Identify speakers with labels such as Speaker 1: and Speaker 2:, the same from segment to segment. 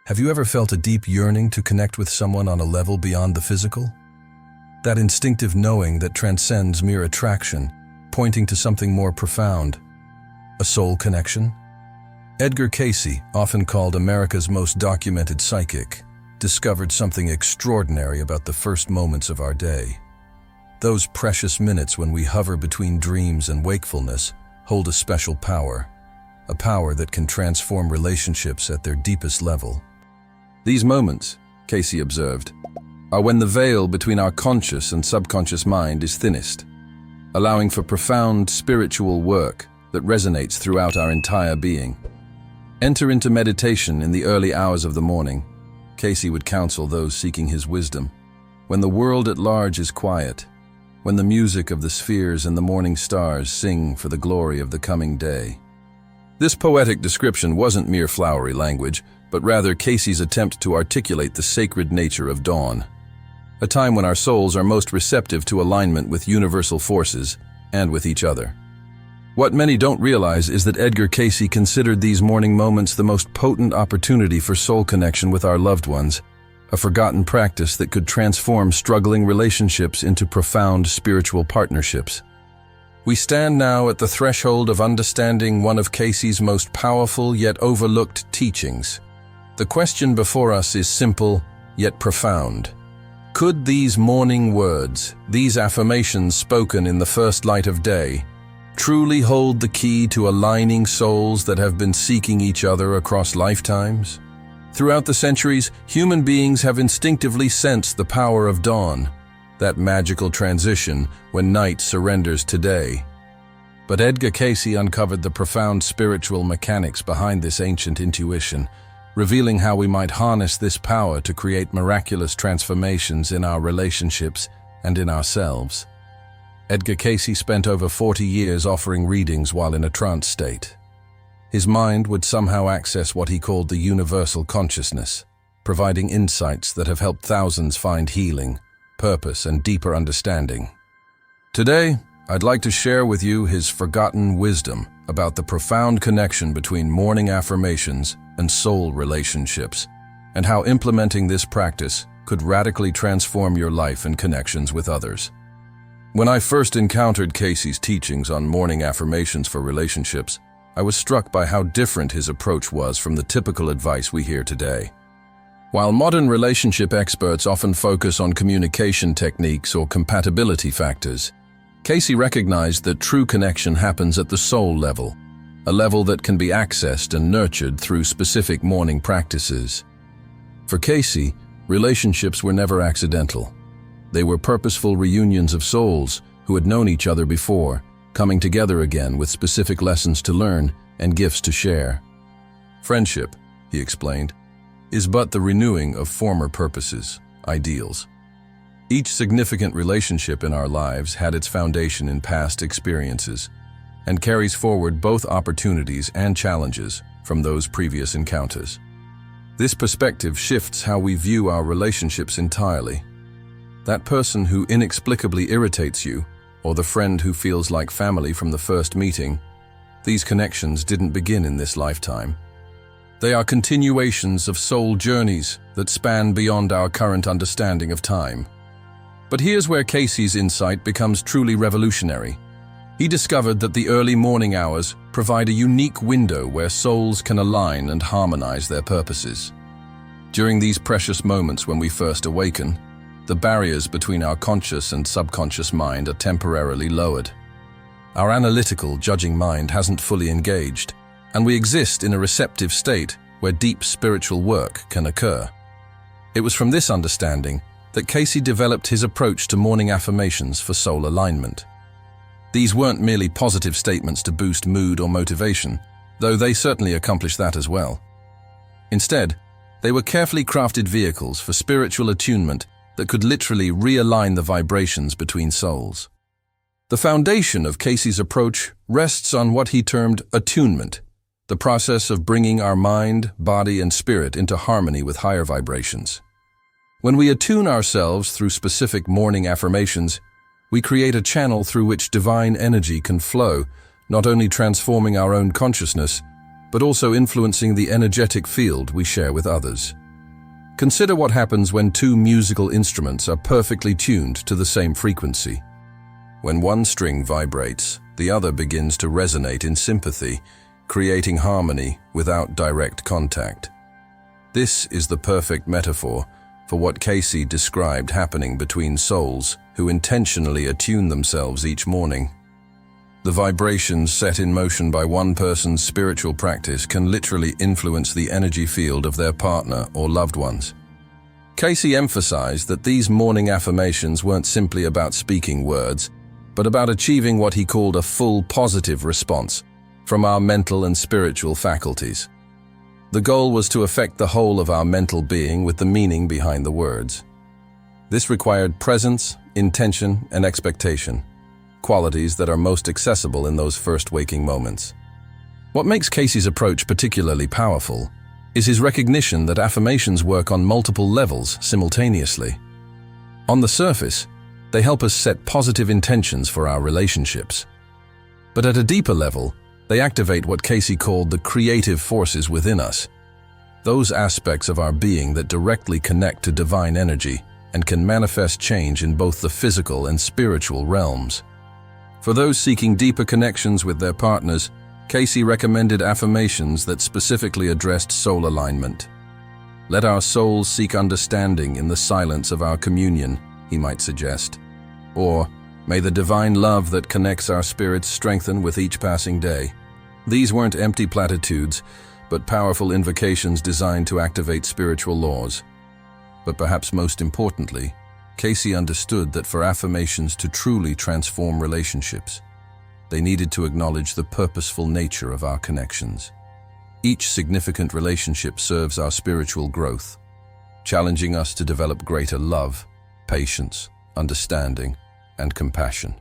Speaker 1: Have you ever felt a deep yearning to connect with someone on a level beyond the physical? That instinctive knowing that transcends mere attraction, pointing to something more profound. A soul connection? Edgar Cayce, often called America's most documented psychic, discovered something extraordinary about the first moments of our day. Those precious minutes when we hover between dreams and wakefulness hold a special power, a power that can transform relationships at their deepest level. These moments, Cayce observed, are when the veil between our conscious and subconscious mind is thinnest, allowing for profound spiritual work that resonates throughout our entire being. Enter into meditation in the early hours of the morning, Cayce would counsel those seeking his wisdom, when the world at large is quiet, when the music of the spheres and the morning stars sing for the glory of the coming day. This poetic description wasn't mere flowery language, but rather Cayce's attempt to articulate the sacred nature of dawn, a time when our souls are most receptive to alignment with universal forces and with each other. What many don't realize is that Edgar Cayce considered these morning moments the most potent opportunity for soul connection with our loved ones, a forgotten practice that could transform struggling relationships into profound spiritual partnerships. We stand now at the threshold of understanding one of Cayce's most powerful yet overlooked teachings. The question before us is simple yet profound. Could these morning words, these affirmations spoken in the first light of day, truly hold the key to aligning souls that have been seeking each other across lifetimes? Throughout the centuries, human beings have instinctively sensed the power of dawn, that magical transition when night surrenders to day. But Edgar Cayce uncovered the profound spiritual mechanics behind this ancient intuition, revealing how we might harness this power to create miraculous transformations in our relationships and in ourselves. Edgar Cayce spent over 40 years offering readings while in a trance state. His mind would somehow access what he called the universal consciousness, providing insights that have helped thousands find healing, purpose, and deeper understanding. Today, I'd like to share with you his forgotten wisdom about the profound connection between morning affirmations and soul relationships, and how implementing this practice could radically transform your life and connections with others. When I first encountered Cayce's teachings on morning affirmations for relationships, I was struck by how different his approach was from the typical advice we hear today. While modern relationship experts often focus on communication techniques or compatibility factors, Cayce recognized that true connection happens at the soul level, a level that can be accessed and nurtured through specific morning practices. For Cayce, relationships were never accidental. They were purposeful reunions of souls who had known each other before, coming together again with specific lessons to learn and gifts to share. Friendship, he explained, is but the renewing of former purposes, ideals. Each significant relationship in our lives had its foundation in past experiences and carries forward both opportunities and challenges from those previous encounters. This perspective shifts how we view our relationships entirely. That person who inexplicably irritates you, or the friend who feels like family from the first meeting, these connections didn't begin in this lifetime. They are continuations of soul journeys that span beyond our current understanding of time. But here's where Cayce's insight becomes truly revolutionary. He discovered that the early morning hours provide a unique window where souls can align and harmonize their purposes. During these precious moments when we first awaken, the barriers between our conscious and subconscious mind are temporarily lowered. Our analytical, judging mind hasn't fully engaged, and we exist in a receptive state where deep spiritual work can occur. It was from this understanding that Cayce developed his approach to morning affirmations for soul alignment. These weren't merely positive statements to boost mood or motivation, though they certainly accomplished that as well. Instead, they were carefully crafted vehicles for spiritual attunement that could literally realign the vibrations between souls. The foundation of Cayce's approach rests on what he termed attunement, the process of bringing our mind, body, and spirit into harmony with higher vibrations. When we attune ourselves through specific morning affirmations, we create a channel through which divine energy can flow, not only transforming our own consciousness, but also influencing the energetic field we share with others. Consider what happens when two musical instruments are perfectly tuned to the same frequency. When one string vibrates, the other begins to resonate in sympathy, creating harmony without direct contact. This is the perfect metaphor for what Cayce described happening between souls who intentionally attune themselves each morning. The vibrations set in motion by one person's spiritual practice can literally influence the energy field of their partner or loved ones. Cayce emphasized that these morning affirmations weren't simply about speaking words, but about achieving what he called a full positive response from our mental and spiritual faculties. The goal was to affect the whole of our mental being with the meaning behind the words. This required presence, intention, and expectation, qualities that are most accessible in those first waking moments. What makes Cayce's approach particularly powerful is his recognition that affirmations work on multiple levels simultaneously. On the surface, they help us set positive intentions for our relationships. But at a deeper level, they activate what Cayce called the creative forces within us, those aspects of our being that directly connect to divine energy and can manifest change in both the physical and spiritual realms. For those seeking deeper connections with their partners, Cayce recommended affirmations that specifically addressed soul alignment. Let our souls seek understanding in the silence of our communion, he might suggest. Or, may the divine love that connects our spirits strengthen with each passing day. These weren't empty platitudes, but powerful invocations designed to activate spiritual laws. But perhaps most importantly, Cayce understood that for affirmations to truly transform relationships, they needed to acknowledge the purposeful nature of our connections. Each significant relationship serves our spiritual growth, challenging us to develop greater love, patience, understanding, and compassion.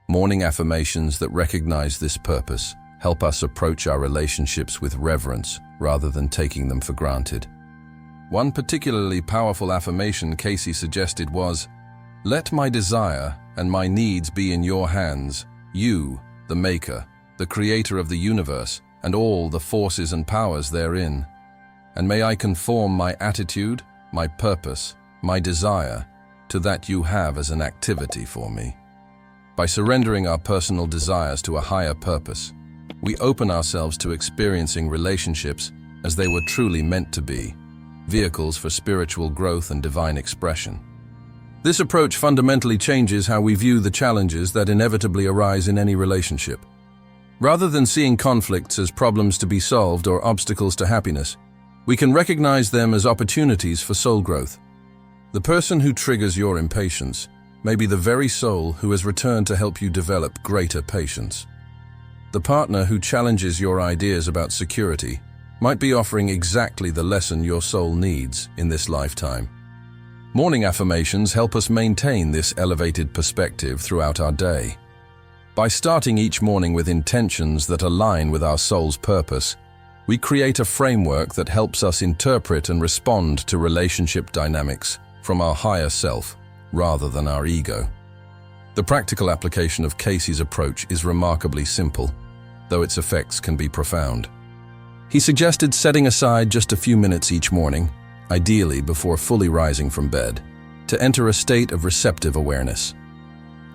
Speaker 1: Morning affirmations that recognize this purpose help us approach our relationships with reverence rather than taking them for granted. One particularly powerful affirmation Cayce suggested was, "Let my desire and my needs be in your hands, you, the Maker, the Creator of the universe, and all the forces and powers therein. And may I conform my attitude, my purpose, my desire, to that you have as an activity for me." By surrendering our personal desires to a higher purpose, we open ourselves to experiencing relationships as they were truly meant to be, vehicles for spiritual growth and divine expression. This approach fundamentally changes how we view the challenges that inevitably arise in any relationship. Rather than seeing conflicts as problems to be solved or obstacles to happiness, we can recognize them as opportunities for soul growth. The person who triggers your impatience may be the very soul who has returned to help you develop greater patience. The partner who challenges your ideas about security might be offering exactly the lesson your soul needs in this lifetime. Morning affirmations help us maintain this elevated perspective throughout our day. By starting each morning with intentions that align with our soul's purpose, we create a framework that helps us interpret and respond to relationship dynamics from our higher self rather than our ego. The practical application of Cayce's approach is remarkably simple, though its effects can be profound. He suggested setting aside just a few minutes each morning, ideally before fully rising from bed, to enter a state of receptive awareness.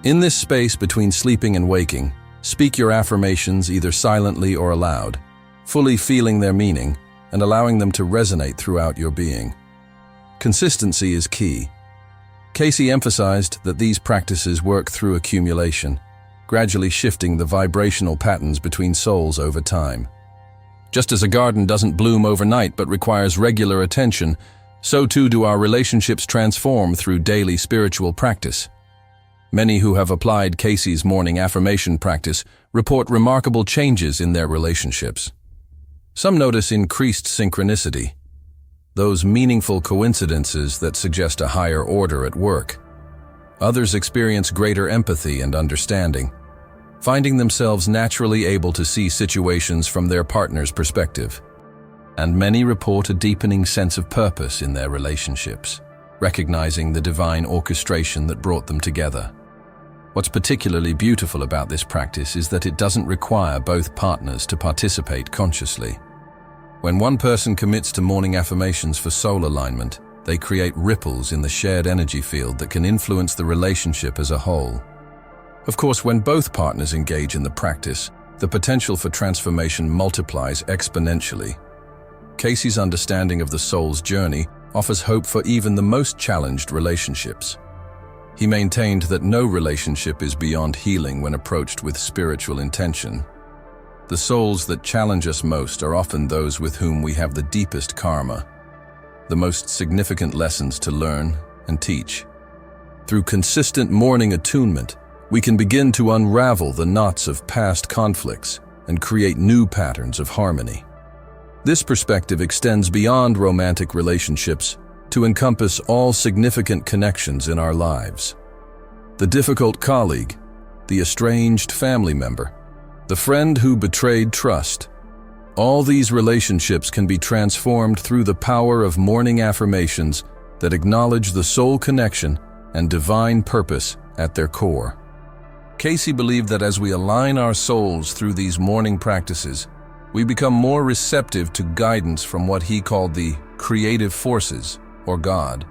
Speaker 1: In this space between sleeping and waking, speak your affirmations either silently or aloud, fully feeling their meaning and allowing them to resonate throughout your being. Consistency is key. Cayce emphasized that these practices work through accumulation, gradually shifting the vibrational patterns between souls over time. Just as a garden doesn't bloom overnight but requires regular attention, so too do our relationships transform through daily spiritual practice. Many who have applied Cayce's morning affirmation practice report remarkable changes in their relationships. Some notice increased synchronicity, those meaningful coincidences that suggest a higher order at work. Others experience greater empathy and understanding, finding themselves naturally able to see situations from their partner's perspective. And many report a deepening sense of purpose in their relationships, recognizing the divine orchestration that brought them together. What's particularly beautiful about this practice is that it doesn't require both partners to participate consciously. When one person commits to morning affirmations for soul alignment, they create ripples in the shared energy field that can influence the relationship as a whole. Of course, when both partners engage in the practice, the potential for transformation multiplies exponentially. Cayce's understanding of the soul's journey offers hope for even the most challenged relationships. He maintained that no relationship is beyond healing when approached with spiritual intention. The souls that challenge us most are often those with whom we have the deepest karma, the most significant lessons to learn and teach. Through consistent morning attunement, we can begin to unravel the knots of past conflicts and create new patterns of harmony. This perspective extends beyond romantic relationships to encompass all significant connections in our lives. The difficult colleague, the estranged family member, the friend who betrayed trust. All these relationships can be transformed through the power of morning affirmations that acknowledge the soul connection and divine purpose at their core. Cayce believed that as we align our souls through these morning practices, we become more receptive to guidance from what he called the creative forces, or God.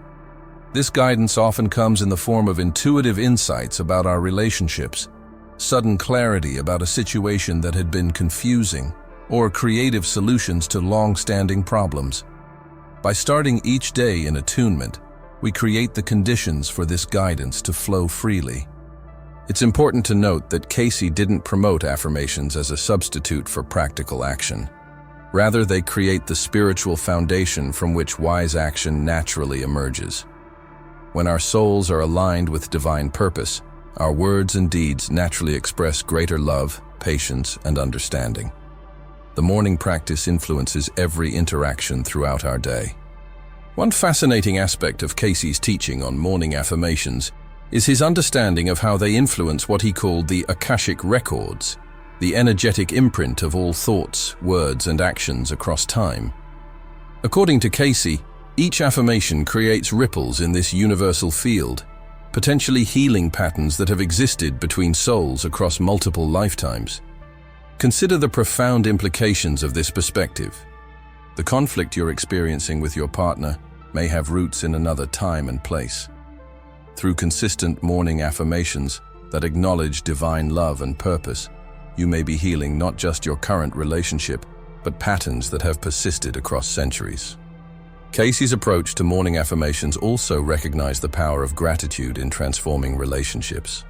Speaker 1: This guidance often comes in the form of intuitive insights about our relationships, sudden clarity about a situation that had been confusing, or creative solutions to long-standing problems. By starting each day in attunement, we create the conditions for this guidance to flow freely. It's important to note that Cayce didn't promote affirmations as a substitute for practical action. Rather, they create the spiritual foundation from which wise action naturally emerges. When our souls are aligned with divine purpose, our words and deeds naturally express greater love, patience, and understanding. The morning practice influences every interaction throughout our day. One fascinating aspect of Cayce's teaching on morning affirmations is his understanding of how they influence what he called the Akashic records, the energetic imprint of all thoughts, words, and actions across time. According to Cayce, each affirmation creates ripples in this universal field, potentially healing patterns that have existed between souls across multiple lifetimes. Consider the profound implications of this perspective. The conflict you're experiencing with your partner may have roots in another time and place. Through consistent morning affirmations that acknowledge divine love and purpose, you may be healing not just your current relationship, but patterns that have persisted across centuries. Cayce's approach to morning affirmations also recognized the power of gratitude in transforming relationships.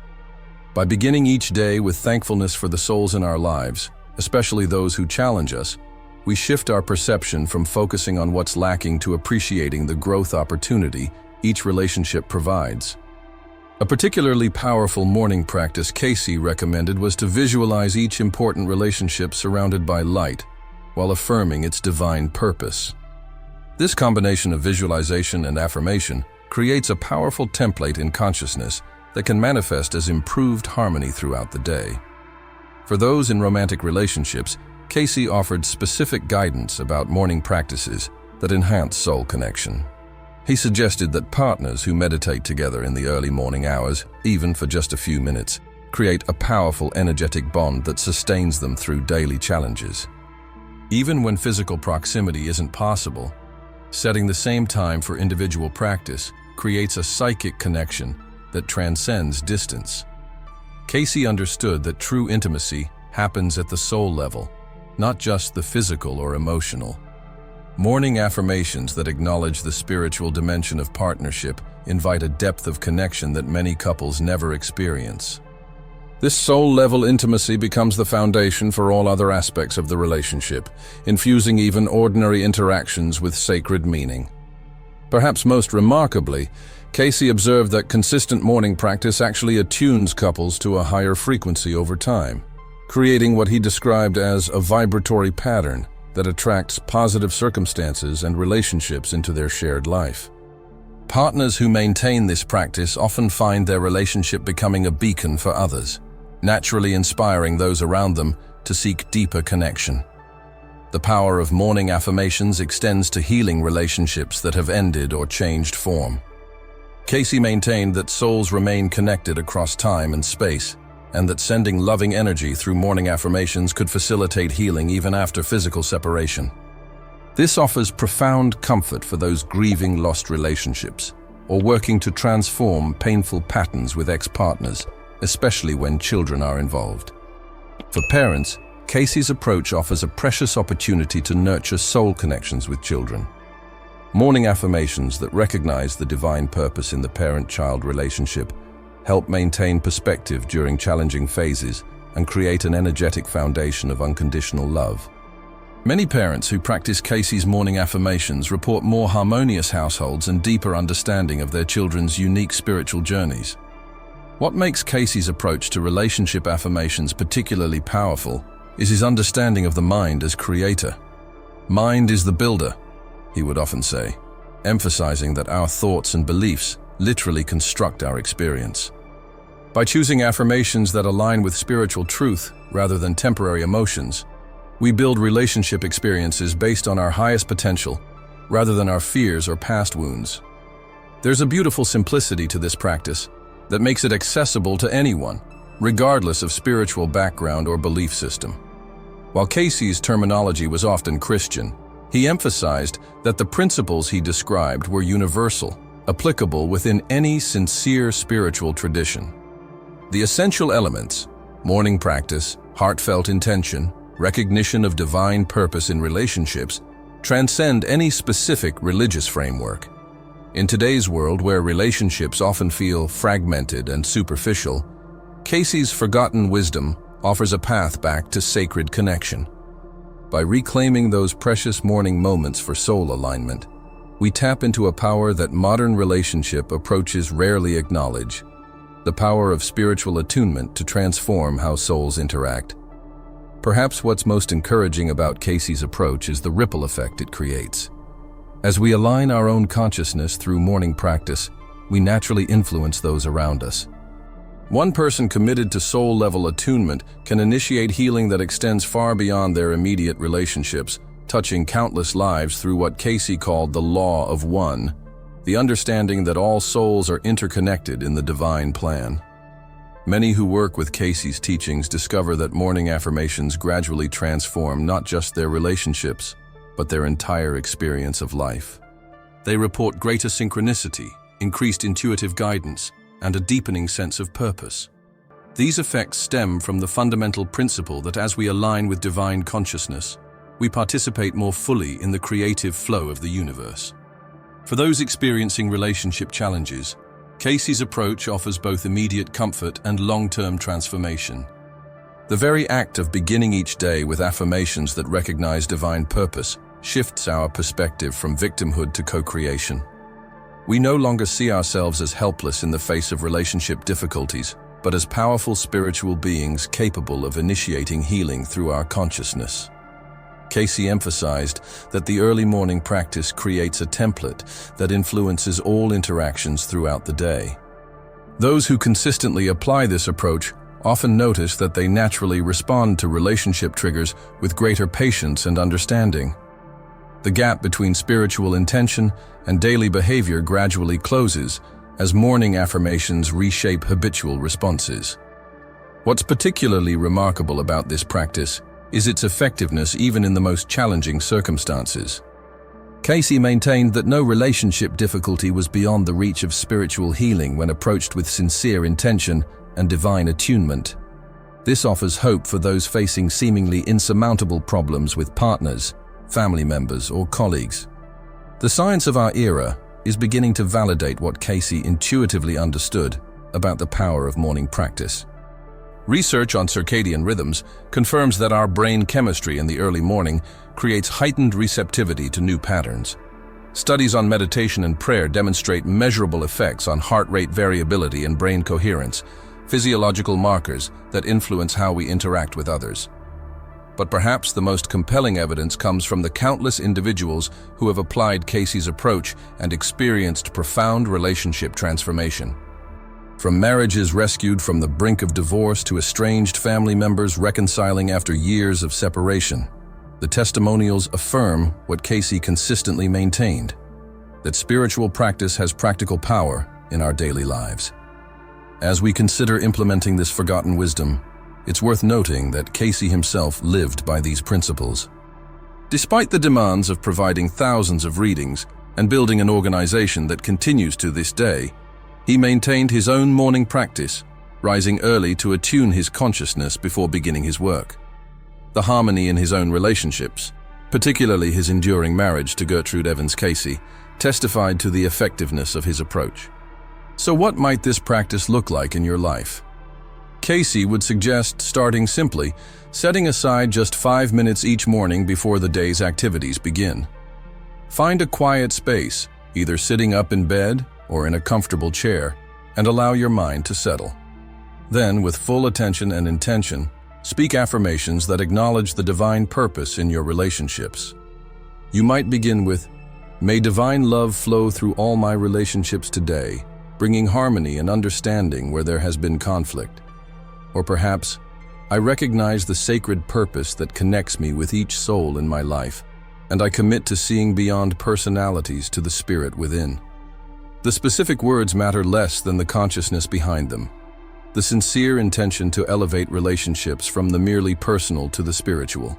Speaker 1: By beginning each day with thankfulness for the souls in our lives, especially those who challenge us, we shift our perception from focusing on what's lacking to appreciating the growth opportunity each relationship provides. A particularly powerful morning practice Cayce recommended was to visualize each important relationship surrounded by light, while affirming its divine purpose. This combination of visualization and affirmation creates a powerful template in consciousness that can manifest as improved harmony throughout the day. For those in romantic relationships, Cayce offered specific guidance about morning practices that enhance soul connection. He suggested that partners who meditate together in the early morning hours, even for just a few minutes, create a powerful energetic bond that sustains them through daily challenges. Even when physical proximity isn't possible, setting the same time for individual practice creates a psychic connection that transcends distance. Cayce understood that true intimacy happens at the soul level, not just the physical or emotional. Morning affirmations that acknowledge the spiritual dimension of partnership invite a depth of connection that many couples never experience. This soul-level intimacy becomes the foundation for all other aspects of the relationship, infusing even ordinary interactions with sacred meaning. Perhaps most remarkably, Cayce observed that consistent morning practice actually attunes couples to a higher frequency over time, creating what he described as a vibratory pattern that attracts positive circumstances and relationships into their shared life. Partners who maintain this practice often find their relationship becoming a beacon for others, naturally inspiring those around them to seek deeper connection. The power of morning affirmations extends to healing relationships that have ended or changed form. Cayce maintained that souls remain connected across time and space, and that sending loving energy through morning affirmations could facilitate healing even after physical separation. This offers profound comfort for those grieving lost relationships, or working to transform painful patterns with ex-partners, especially when children are involved. For parents, Cayce's approach offers a precious opportunity to nurture soul connections with children. Morning affirmations that recognize the divine purpose in the parent-child relationship help maintain perspective during challenging phases and create an energetic foundation of unconditional love. Many parents who practice Cayce's morning affirmations report more harmonious households and deeper understanding of their children's unique spiritual journeys. What makes Cayce's approach to relationship affirmations particularly powerful is his understanding of the mind as creator. Mind is the builder, he would often say, emphasizing that our thoughts and beliefs literally construct our experience. By choosing affirmations that align with spiritual truth rather than temporary emotions, we build relationship experiences based on our highest potential rather than our fears or past wounds. There's a beautiful simplicity to this practice that makes it accessible to anyone, regardless of spiritual background or belief system. While Cayce's terminology was often Christian, he emphasized that the principles he described were universal, applicable within any sincere spiritual tradition. The essential elements, morning practice, heartfelt intention, recognition of divine purpose in relationships, transcend any specific religious framework. In today's world, where relationships often feel fragmented and superficial, Cayce's forgotten wisdom offers a path back to sacred connection. By reclaiming those precious morning moments for soul alignment, we tap into a power that modern relationship approaches rarely acknowledge, the power of spiritual attunement to transform how souls interact. Perhaps what's most encouraging about Cayce's approach is the ripple effect it creates. As we align our own consciousness through morning practice, we naturally influence those around us. One person committed to soul-level attunement can initiate healing that extends far beyond their immediate relationships, touching countless lives through what Cayce called the law of one, the understanding that all souls are interconnected in the divine plan. Many who work with Cayce's teachings discover that morning affirmations gradually transform not just their relationships, but their entire experience of life. They report greater synchronicity, increased intuitive guidance, and a deepening sense of purpose. These effects stem from the fundamental principle that as we align with divine consciousness, we participate more fully in the creative flow of the universe. For those experiencing relationship challenges, Cayce's approach offers both immediate comfort and long-term transformation. The very act of beginning each day with affirmations that recognize divine purpose shifts our perspective from victimhood to co-creation. We no longer see ourselves as helpless in the face of relationship difficulties, but as powerful spiritual beings capable of initiating healing through our consciousness. Cayce emphasized that the early morning practice creates a template that influences all interactions throughout the day. Those who consistently apply this approach often notice that they naturally respond to relationship triggers with greater patience and understanding. The gap between spiritual intention and daily behavior gradually closes as morning affirmations reshape habitual responses. What's particularly remarkable about this practice is its effectiveness even in the most challenging circumstances. Cayce maintained that no relationship difficulty was beyond the reach of spiritual healing when approached with sincere intention and divine attunement. This offers hope for those facing seemingly insurmountable problems with partners, family members, or colleagues. The science of our era is beginning to validate what Cayce intuitively understood about the power of morning practice. Research on circadian rhythms confirms that our brain chemistry in the early morning creates heightened receptivity to new patterns. Studies on meditation and prayer demonstrate measurable effects on heart rate variability and brain coherence, physiological markers that influence how we interact with others. But perhaps the most compelling evidence comes from the countless individuals who have applied Cayce's approach and experienced profound relationship transformation. From marriages rescued from the brink of divorce to estranged family members reconciling after years of separation, the testimonials affirm what Cayce consistently maintained, that spiritual practice has practical power in our daily lives. As we consider implementing this forgotten wisdom, it's worth noting that Cayce himself lived by these principles. Despite the demands of providing thousands of readings and building an organization that continues to this day, he maintained his own morning practice, rising early to attune his consciousness before beginning his work. The harmony in his own relationships, particularly his enduring marriage to Gertrude Evans Cayce, testified to the effectiveness of his approach. So what might this practice look like in your life? Cayce would suggest starting simply, setting aside just 5 minutes each morning before the day's activities begin. Find a quiet space, either sitting up in bed or in a comfortable chair, and allow your mind to settle. Then, with full attention and intention, speak affirmations that acknowledge the divine purpose in your relationships. You might begin with, "May divine love flow through all my relationships today, bringing harmony and understanding where there has been conflict." Or perhaps, "I recognize the sacred purpose that connects me with each soul in my life, and I commit to seeing beyond personalities to the spirit within." The specific words matter less than the consciousness behind them. The sincere intention to elevate relationships from the merely personal to the spiritual.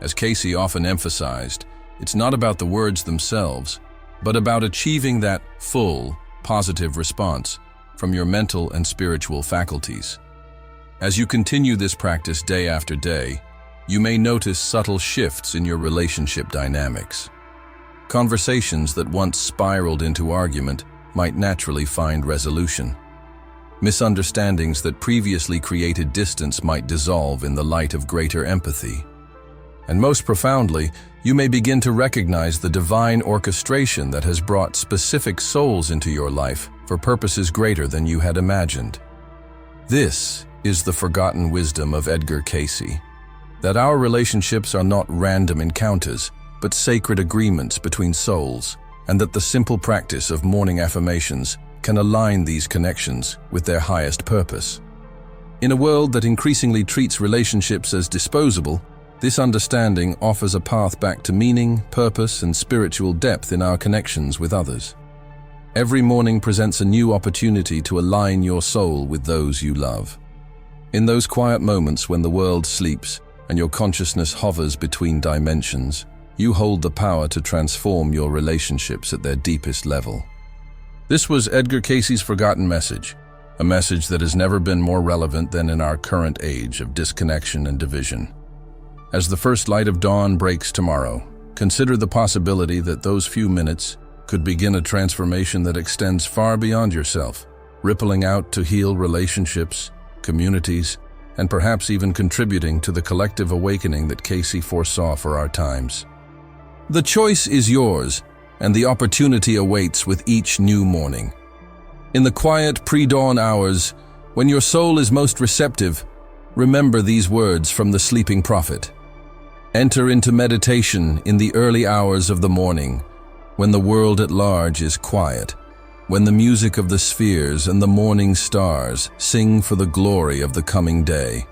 Speaker 1: As Cayce often emphasized, it's not about the words themselves, but about achieving that full, positive response from your mental and spiritual faculties. As you continue this practice day after day, you may notice subtle shifts in your relationship dynamics. Conversations that once spiraled into argument might naturally find resolution. Misunderstandings that previously created distance might dissolve in the light of greater empathy. And most profoundly, you may begin to recognize the divine orchestration that has brought specific souls into your life for purposes greater than you had imagined. This is the forgotten wisdom of Edgar Cayce, that our relationships are not random encounters, but sacred agreements between souls, and that the simple practice of morning affirmations can align these connections with their highest purpose. In a world that increasingly treats relationships as disposable, this understanding offers a path back to meaning, purpose, and spiritual depth in our connections with others. Every morning presents a new opportunity to align your soul with those you love. In those quiet moments when the world sleeps and your consciousness hovers between dimensions, you hold the power to transform your relationships at their deepest level. This was Edgar Cayce's forgotten message, a message that has never been more relevant than in our current age of disconnection and division. As the first light of dawn breaks tomorrow, consider the possibility that those few minutes could begin a transformation that extends far beyond yourself, rippling out to heal relationships, communities, and perhaps even contributing to the collective awakening that Cayce foresaw for our times. The choice is yours, and the opportunity awaits with each new morning. In the quiet pre-dawn hours, when your soul is most receptive, remember these words from the sleeping prophet. Enter into meditation in the early hours of the morning, when the world at large is quiet, when the music of the spheres and the morning stars sing for the glory of the coming day.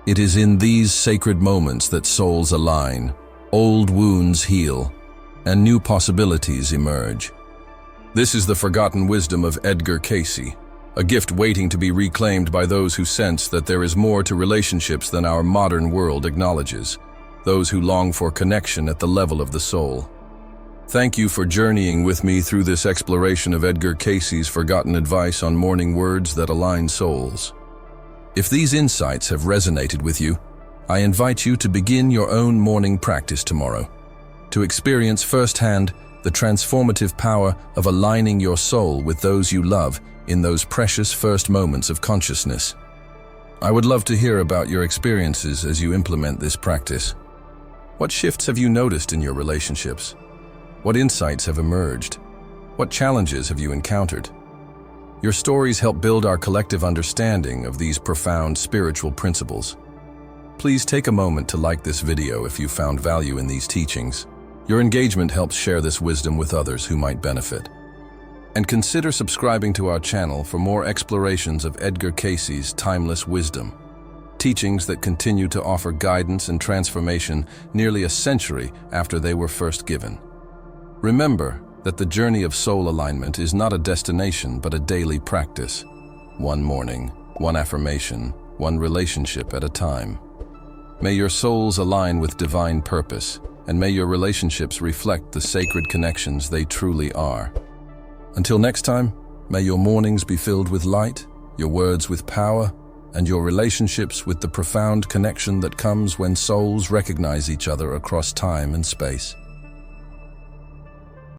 Speaker 1: It is in these sacred moments that souls align, old wounds heal, and new possibilities emerge. This is the forgotten wisdom of Edgar Cayce, a gift waiting to be reclaimed by those who sense that there is more to relationships than our modern world acknowledges, those who long for connection at the level of the soul. Thank you for journeying with me through this exploration of Edgar Cayce's forgotten advice on morning words that align souls. If these insights have resonated with you, I invite you to begin your own morning practice tomorrow, to experience firsthand the transformative power of aligning your soul with those you love in those precious first moments of consciousness. I would love to hear about your experiences as you implement this practice. What shifts have you noticed in your relationships? What insights have emerged? What challenges have you encountered? Your stories help build our collective understanding of these profound spiritual principles. Please take a moment to like this video if you found value in these teachings. Your engagement helps share this wisdom with others who might benefit. And consider subscribing to our channel for more explorations of Edgar Cayce's timeless wisdom, teachings that continue to offer guidance and transformation nearly a century after they were first given. Remember that the journey of soul alignment is not a destination but a daily practice. One morning, one affirmation, one relationship at a time. May your souls align with divine purpose, and may your relationships reflect the sacred connections they truly are. Until next time, may your mornings be filled with light, your words with power, and your relationships with the profound connection that comes when souls recognize each other across time and space.